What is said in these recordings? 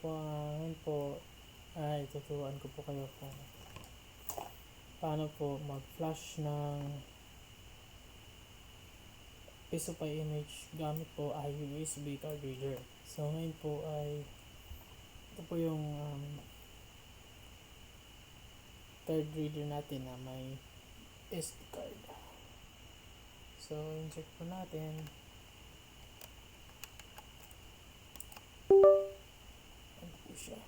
po, ngayon po ay tuturuan ko po kayo kung paano po mag-flash ng piso pa image gamit po ay USB card reader. So ngayon po ay ito po yung card reader natin na may SD card. So insert po natin. Ano po siya?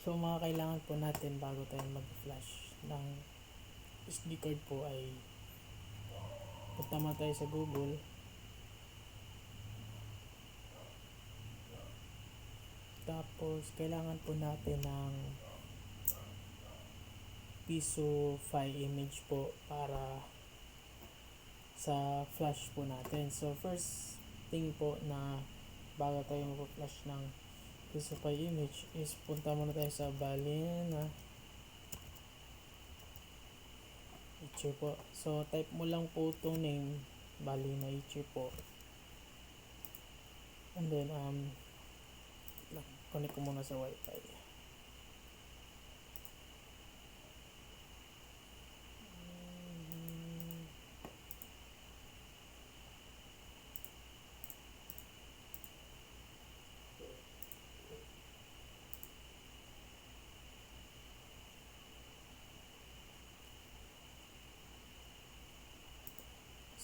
So mga kailangan po natin bago tayo mag-flash ng SD card po ay punta muna tayo sa Google. Tapos kailangan po natin ng piso file image po para sa flash po natin. So first thing po na bago tayo mag-flash ng piso file image is punta muna tayo sa Balena Itcher po. So type mo lang po itong name, Balena Itcher po. And then connect ko muna sa wifi.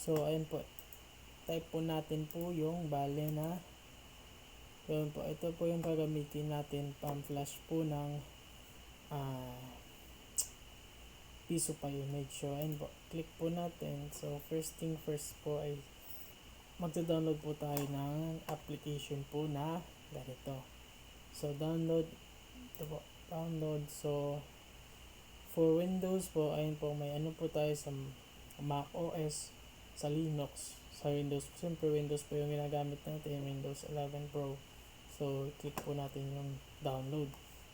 So ayun po, type po natin po yung Balena. Yun po, ito po yung gagamitin natin pang flash po ng piso pa image. So ayun po, click po natin. So first thing first po ay magda-download po tayo ng application po na ganito. So download, ito po, download. So for Windows po, ayun po, may ano po tayo sa Mac OS, sa Linux, sa Windows. Siyempre Windows po yung ginagamit natin, Windows 11 Pro. So click po natin yung download.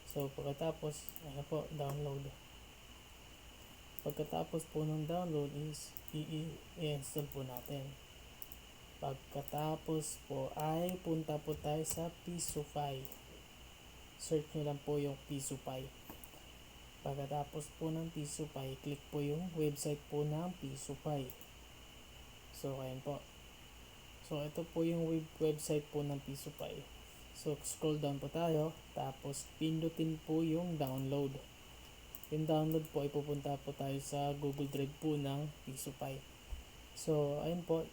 So pagkatapos, ano po, download. Pagkatapos po ng download is i-install po natin. Pagkatapos po ay punta po tayo sa Pisofy. Search nyo lang po yung Pisofy. Pagkatapos po ng Pisofy, click po yung website po ng Pisofy. So ayan po. So ito po yung website po ng Pisofy. So scroll down po tayo, tapos pindutin po yung download. Yung download po ay pupunta po tayo sa Google Drive po ng Pisofy. So ayun po,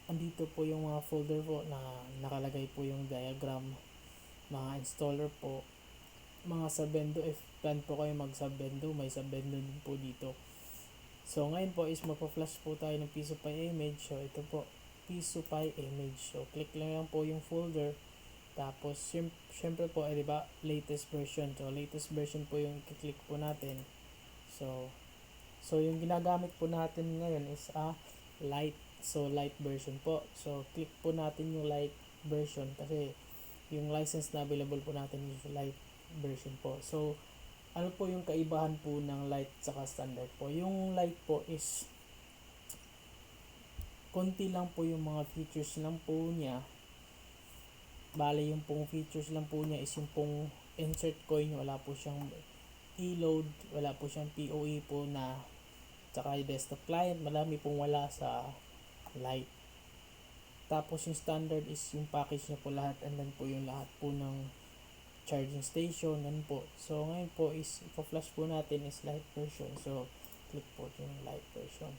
andito po yung mga folder po na nakalagay po yung diagram, mga installer po, mga Subendo. If plan po kayo mag Subendo, may Subendo din po dito. So ngayon po is magpa-flash po tayo ng Pisofy image. So ito po, Pisofy image. So click lang po yung folder. Tapos syempre po ay diba latest version. So latest version po yung i-click po natin. So yung ginagamit po natin ngayon is light. So light version po. So click po natin yung light version kasi yung license na available po natin is light version po. So ano po yung kaibahan po ng light saka standard po? Yung light po is konti lang po yung mga features lang po niya. Bale yung pong features lang po niya is yung pong insert coin, wala po siyang e-load, wala po siyang PoE po na, tsaka yung desktop client, marami pong wala sa light. Tapos yung standard is yung package niya po lahat, and then po yung lahat po ng charging station, nan po. So ngayon po is ipa-flash po natin is light version. So click po yung light version.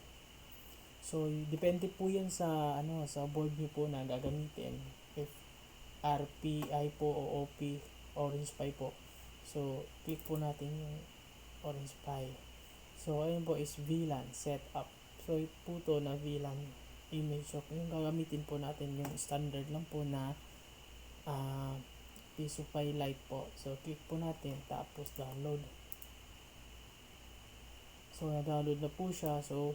So depende po yan sa sa board niyo po na gagamitin. If RPI po o OP, Orange Pi po. So click po natin yung Orange Pi. So ayun po is VLAN setup. So po to na VLAN image. So yung gagamitin po natin yung standard lang po na Pisofy Lite po. So click po natin, tapos download. So na-download na po siya. So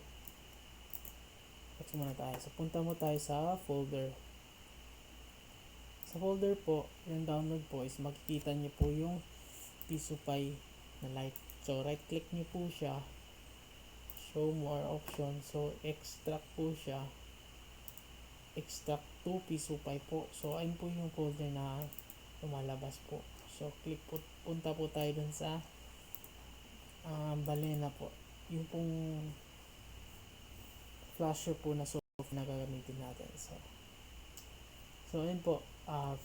next muna tayo. So punta mo tayo sa folder. Sa folder po, yung download po is makikita niyo po yung Pisofy na Lite. So right click niyo po siya, show more options. So extract po siya, extract to piso pie po. So ayun po yung folder na lumalabas po. So click po, punta po tayo dun sa balena po. Yung pong flasher po na software na gagamitin natin. So ayun po,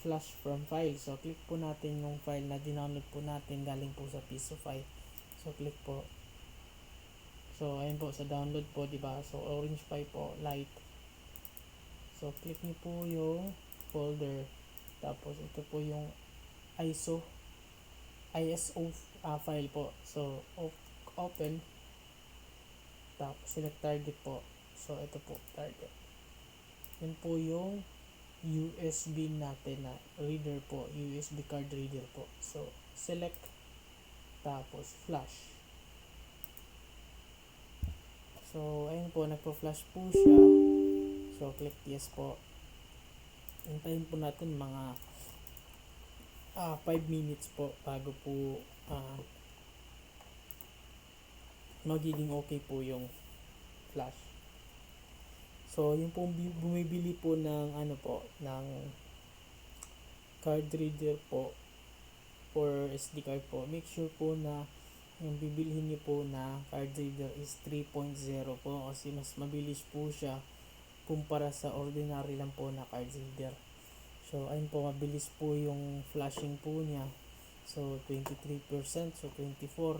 flash from file. So click po natin yung file na dinownload po natin galing po sa Pisofy. So click po. So ayun po sa download po, di ba? So orange file po, light. So click niyo po yung folder. Tapos ito po yung ISO file po. So open. Tapos select target po. So ito po target. Yun po yung USB natin na reader po, USB card reader po. So select, tapos flash. So ayun po, nagpo-flash po siya. So click yes po. Hintayin po natin mga 5 minutes po bago po magiging okay po yung flash. So yung po bumibili po ng ng card reader po for SD card po, make sure po na yung bibilhin niyo po na card reader is 3.0 po, kasi mas mabilis po siya kumpara sa ordinary lang po na card reader. So ayun po, mabilis po yung flashing po niya. So 23%, so 24.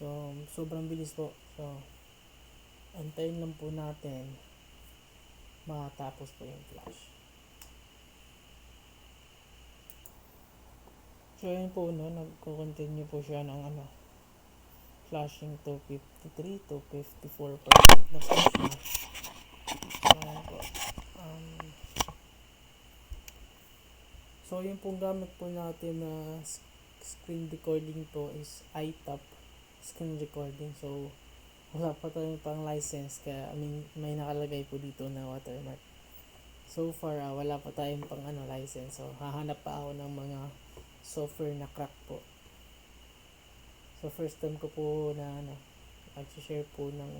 So sobrang bilis po. So antayin lang po natin matapos po yung flash. So ayun po, no, nagko-continue po siya ng flashing to 53 to 54% na po siya. So ayun po. So yung pong gamit po natin na screen recording po is iTap screen recording. So wala pa tayo pang license, kaya may nakalagay po dito na watermark. So far wala pa tayong pang license. So hahanap pa ako ng mga software na crack po. So first time ko po na mag-share po ng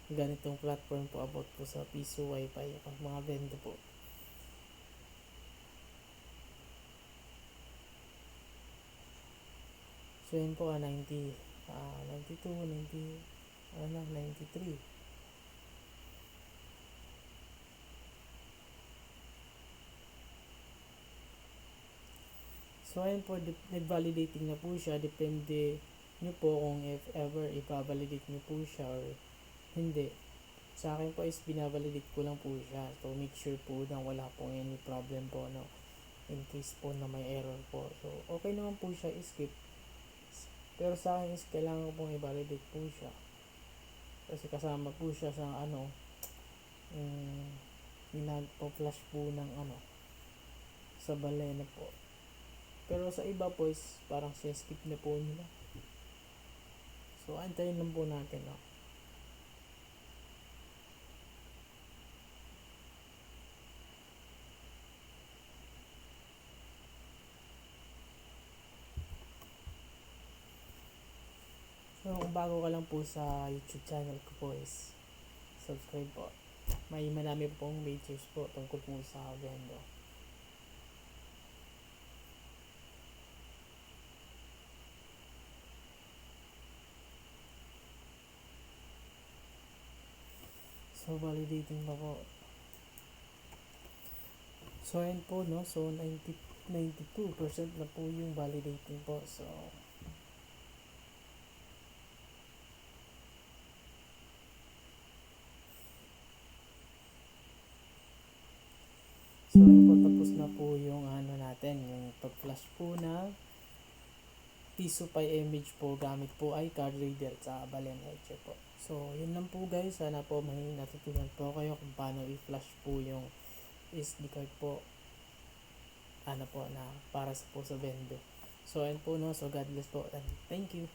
ganitong platform po about po sa Piso Wi-Fi, mga vendor po. So yun po 92, 93. So ayun po, nag-validating na po siya. Depende nyo po kung if ever ipa-validate nyo po siya or hindi. Sa akin po is binavalidate ko lang po siya. So make sure po na wala pong any problem po, no, in case po na may error po. So okay naman po siya skip. Pero sa akin is kailangan ko pong i-validate po siya. Kasi kasama po siya sa ginagpo-flash po ng sa balena po. Pero sa iba po is parang skip na po nila. So antayin lang po natin, no. So kung bago ka lang po sa YouTube channel ko po is subscribe po. May marami pong videos po tungkol po sa vendo. So validating pa po. So ayun po, no. So 92% na po yung validating po. So ayun po, tapos na po yung natin, yung pag-flash po na Pisofy image po, gamit po ay card reader sa balena po. So yun lang po guys, sana po may natutunan po kayo kung paano i-flash po yung SD card po po na para po sa vendo. So ayun po, no. So God bless po and thank you.